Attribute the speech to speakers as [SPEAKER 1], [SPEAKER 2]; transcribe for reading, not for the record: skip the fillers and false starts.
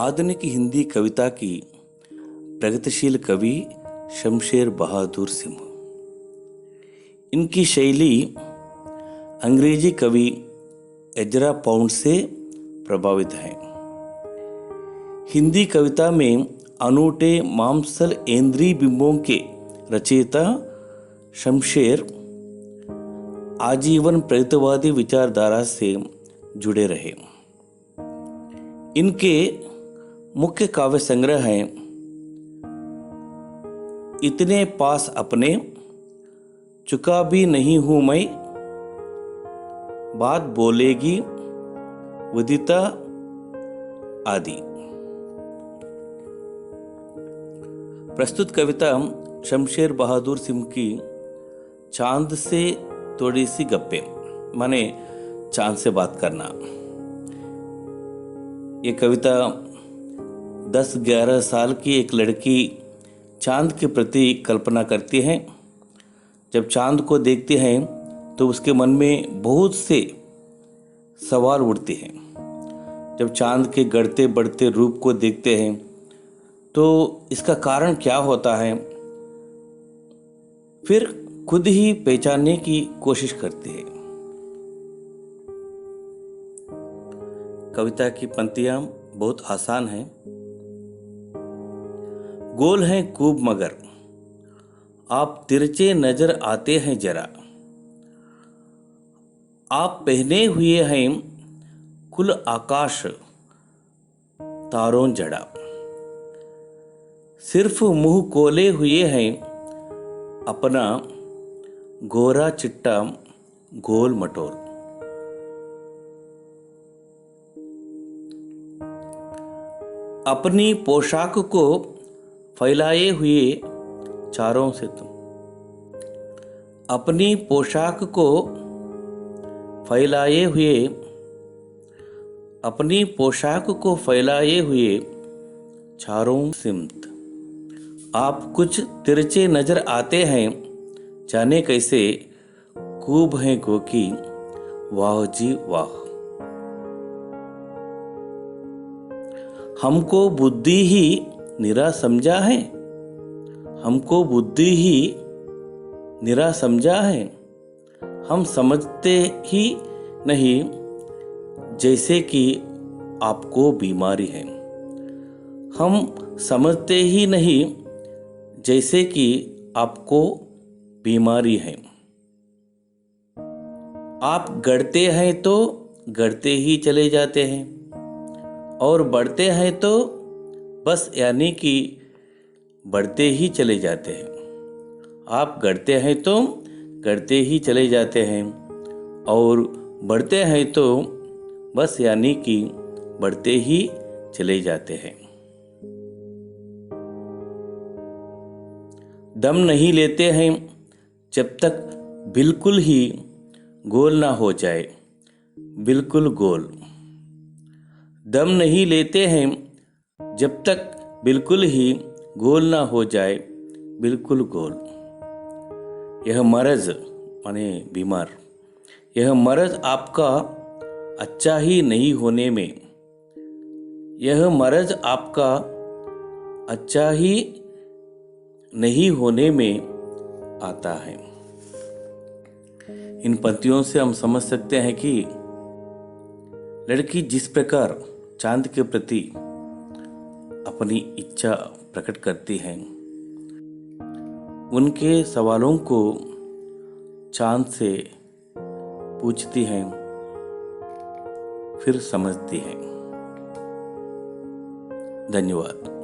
[SPEAKER 1] आधुनिक हिंदी कविता की प्रगतिशील कवि शमशेर बहादुर सिंह। इनकी शैली अंग्रेजी कवि एजरा पाउंड से प्रभावित है। हिंदी कविता में अनूठे मांसल इंद्रिय बिंबों के रचयिता शमशेर आजीवन प्रगतिवादी विचारधारा से जुड़े रहे। इनके मुख्य काव्य संग्रह हैं इतने पास अपने, चुका भी नहीं हूं मैं, बात बोलेगी विदिता आदि। प्रस्तुत कविता शमशेर बहादुर सिंह की चांद से थोड़ी सी गप्पे, माने चांद से बात करना। ये कविता 10-11 साल की एक लड़की चांद के प्रति कल्पना करती है। जब चांद को देखती हैं तो उसके मन में बहुत से सवाल उठते हैं। जब चांद के बढ़ते बढ़ते रूप को देखते हैं तो इसका कारण क्या होता है, फिर खुद ही पहचानने की कोशिश करती है। कविता की पंक्तियां बहुत आसान हैं। गोल हैं खूब मगर आप तिरछे नजर आते हैं जरा, आप पहने हुए हैं खुल आकाश तारों जड़ा, सिर्फ मुंह खोले हुए हैं अपना गोरा चिट्टा गोल मटोर। अपनी पोशाक को फैलाए हुए चारों से तुम, अपनी पोशाक को फैलाए हुए, अपनी पोशाक को फैलाए हुए चारों सिमत आप कुछ तिरछे नजर आते हैं, जाने कैसे खूब हैं गोकी वाह जी वाह। हमको बुद्धि ही निरा समझा है, हमको बुद्धि ही निरा समझा है, हम समझते ही नहीं जैसे कि आपको बीमारी है, हम समझते ही नहीं जैसे कि आपको बीमारी है। आप गढ़ते हैं तो गढ़ते ही चले जाते हैं और बढ़ते हैं तो बस यानी कि बढ़ते ही चले जाते हैं। आप गढ़ते हैं तो गढ़ते ही चले जाते हैं और बढ़ते हैं तो बस यानी कि बढ़ते ही चले जाते हैं। दम नहीं लेते हैं जब तक बिल्कुल ही गोल ना हो जाए, बिल्कुल गोल। दम नहीं लेते हैं जब तक बिल्कुल ही गोल ना हो जाए, बिल्कुल गोल। यह मर्ज माने बीमार, यह मर्ज आपका अच्छा ही नहीं होने में, यह मर्ज आपका अच्छा ही नहीं होने में आता है। इन पंक्तियों से हम समझ सकते हैं कि लड़की जिस प्रकार चांद के प्रति अपनी इच्छा प्रकट करती है, उनके सवालों को चांद से पूछती हैं, फिर समझती हैं। धन्यवाद।